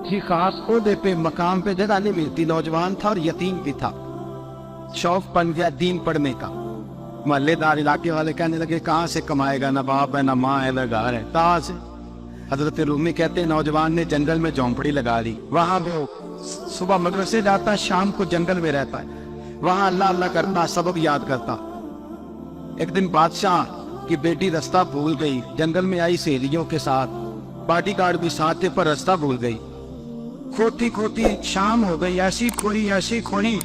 कि खास ओहदे पे मकाम पे जगह नहीं मिलती। नौजवान था और यतीम भी था। शौक बन गया दीन पढ़ने का। मोहल्लेदार इलाके वाले कहने लगे कहाँ से कमाएगा, ना बाप है ना माँ है ना घर है, कहाँ से। हजरत रूमी कहते हैं नौजवान ने जंगल में झोंपड़ी लगा ली। वहां वो सुबह मदरसे जाता है, शाम को जंगल में रहता है, वहां अल्लाह अल्लाह करता, सबक याद करता। एक दिन बादशाह की बेटी रास्ता भूल गई, जंगल में आई सहेलियों के साथ, बॉडीगार्ड भी साथ थे पर रास्ता भूल गई। खोती खोती शाम हो गई, ऐसी खोई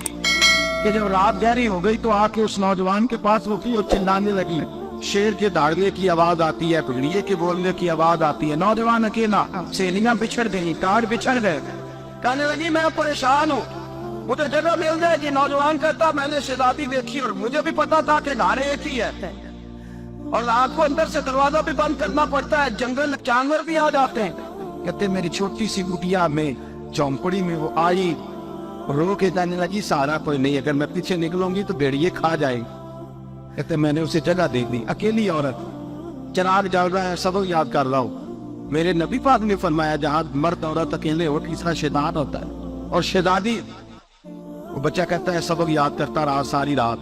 कि जब रात गहरी हो गई तो आके उस नौजवान के पास रुकी और चिल्लाने लगी। शेर के दौड़ने की आवाज आती है, भेड़िए के बोलने की आवाज आती है। नौजवान अकेला, सहेलियां बिछड़ गई, कार्ड बिछड़ गए। कहने लगी मैं परेशान हूँ, मुझे जगह मिल जाएगी। नौजवान कहता मैंने शहजादी देखी और मुझे भी पता था कि घर एक ही है और रात को अंदर से दरवाजा भी बंद करना पड़ता है, जंगल जानवर भी आ जाते हैं। कहते मेरी छोटी सी कुटिया में झोंपड़ी में वो आई, रो के जाने लगी सहारा कोई नहीं, अगर मैं पीछे निकलूंगी तो भेड़िए खा जाएंगे। कहते मैंने उसे जगह दे दी। अकेली औरत, चिराग जल रहा है, सबक याद कर रहा हूँ। मेरे नबी पाक ने फरमाया जहाँ मर्द औरत अकेले हो तीसरा शैतान होता है। और शहजादी, वो बच्चा कहता है सबक याद करता रहा सारी रात।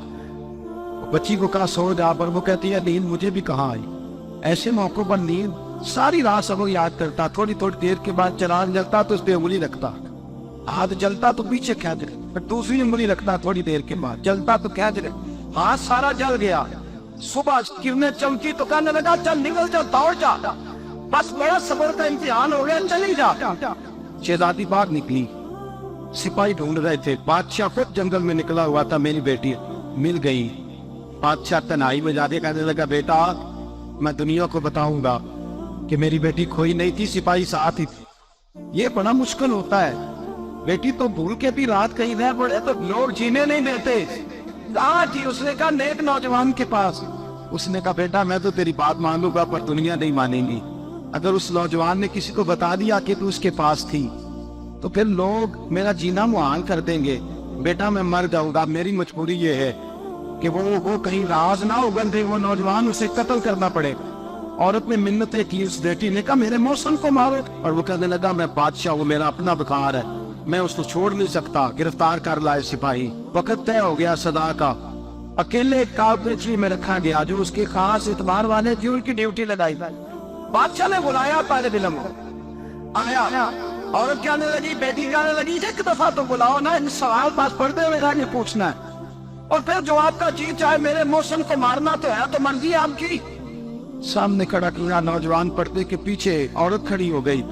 बच्ची को कहा सो जा, पर वो कहती है नींद मुझे भी कहाँ आई। ऐसे मौकों पर नींद सारी रात सबक याद करता। थोड़ी थोड़ी देर के बाद चिराग जलता तो उस पर उंगली रखता, हाथ जलता तो पीछे खींच रहे, फिर दूसरी उंगली रखता, थोड़ी देर के बाद जलता तो खींच रहे, हाथ सारा जल गया। सुबह किरणें चमकी तो कहने लगा चल निकल जा, दौड़ जा, बस बड़ा सबर का इम्तिहान हो गया, चली जा। शहजादी बाहर निकली, सिपाही ढूंढ रहे थे। बादशाह खुद जंगल में निकला हुआ था, मेरी बेटी मिल गई। बादशाह तन्हाई में जाके कहने लगा बेटा मैं दुनिया को बताऊंगा कि मेरी बेटी खोई नहीं थी, सिपाही साथ ही थी। ये बड़ा मुश्किल होता है, बेटी तो भूल के भी रात कहीं रह पड़े तो लोग जीने नहीं देते। थी उसने कहा नेक नौजवान के पास। उसने कहा बेटा मैं तो तेरी बात मानूंगा पर दुनिया नहीं मानेगी। अगर उस नौजवान ने किसी को बता दिया कि तू उसके पास थी तो फिर लोग मेरा जीना मुहाल कर देंगे। बेटा मैं मर जाऊंगा, मेरी मजबूरी ये है कि वो कहीं राज ना उगल, वो नौजवान उसे कत्ल करना पड़े। औरत ने मिन्नतें की, उस बेटी ने कहा मेरे मौसम को मारो। और वो कहने लगा मैं बादशाह, वो मेरा अपना बुखार है, मैं उसको छोड़ नहीं सकता। गिरफ्तार कर लाए सिपाही। वक्त तय हो गया सदा का। अकेले काबुली में रखा गया जो उसके खास इतबार वाले थे, उनकी ड्यूटी लगाई। बादशाह ने बुलाया, पहले दिलम आया। औरत कहने लगी, बेटी कहने लगी एक दफा तो बुलाओ ना, इन सवाल पास पढ़ते हुए जाके पूछना है और फिर जो आपका जी चाहे मेरे मौसम को मारना तो है, तो मर्जी आपकी। सामने खड़ा किया नौजवान, पर्दे के पीछे औरत खड़ी हो गई।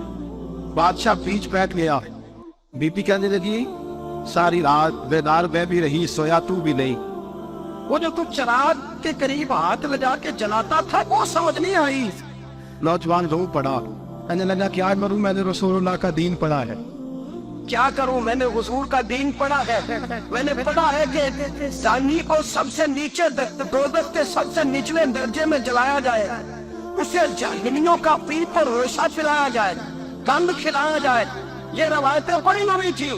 बादशाह बीच बैठ गया। बीबी कहने लगी सारी रात बेदार वह भी रही, सोया तू भी नहीं। वो जो तू चिराग के करीब हाथ लगा के जलाता था वो समझ नहीं आई। नौजवान रो पड़ा, कहने लगा क्या करूं, मैंने रसूलुल्लाह का दीन पढ़ा है। क्या करूं, मैंने हुजूर का दीन पढ़ा है। मैंने पढ़ा है कि जानी को सबसे नीचे दोज़ख के सबसे निचले दर्जे में जलाया जाए, उसे जाहिलियों का पीठ पर रेशा खिलाया जाए, गंद खिलाया जाए। ये रवायतें पढ़ी हुई थी।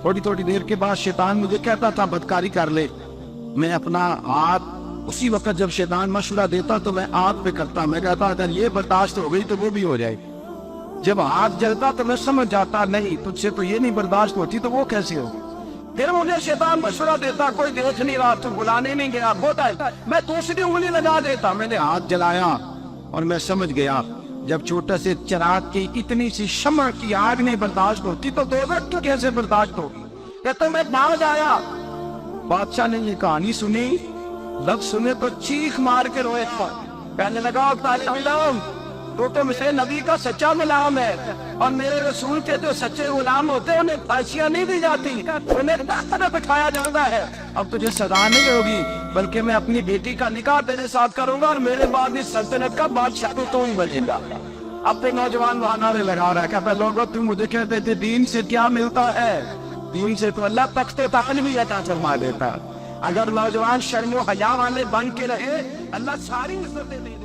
थोड़ी थोड़ी देर के बाद शैतान मुझे कहता था बदकारी कर ले। मैं अपना हाथ उसी वक्त जब शैतान मशवरा देता तो मैं हाथ पे करता। मैं कहता अगर ये बर्दाश्त हो गई तो वो भी हो जाए। जब हाथ जलता तो मैं समझ जाता नहीं तुझसे तो ये नहीं बर्दाश्त होती तो वो कैसे हो। फिर मुझे शैतान मशवरा देता कोई देख नहीं रहा, तो बुलाने नहीं गया, होता है मैं दूसरी उंगली लगा देता। मैंने हाथ जलाया और मैं समझ गया जब छोटे से चिराग की इतनी सी शम्मा की आग नहीं बर्दाश्त होती तो दोज़ख तो कैसे बर्दाश्त होगी। कहते मैं बाज आया। बादशाह ने ये कहानी सुनी, लफ्ज सुने तो चीख मार के रोए। कहने लगा तो तुम से नबी का सच्चा गुलाम है और मेरे रसूल के जो सच्चे गुलाम होते हैं उन्हें फांसियां नहीं दी जाती, उन्हें बिठाया जाता है। अब तुझे सजा नहीं होगी बल्कि मैं अपनी बेटी का निकाह तेरे साथ करूंगा और मेरे बाद इस सल्तनत का बादशाह तो तू ही बनेगा। अब पे नौजवान वहां नारे लगा रहा है, क्या लोगों तुम मुझे कहते थे दीन से क्या मिलता है, दीन से तो अल्लाह तख्ते ताकत भी अता फरमा देता है। अगर नौजवान शर्मो हया वाले बन के रहे अल्लाह सारी इज्जतें दे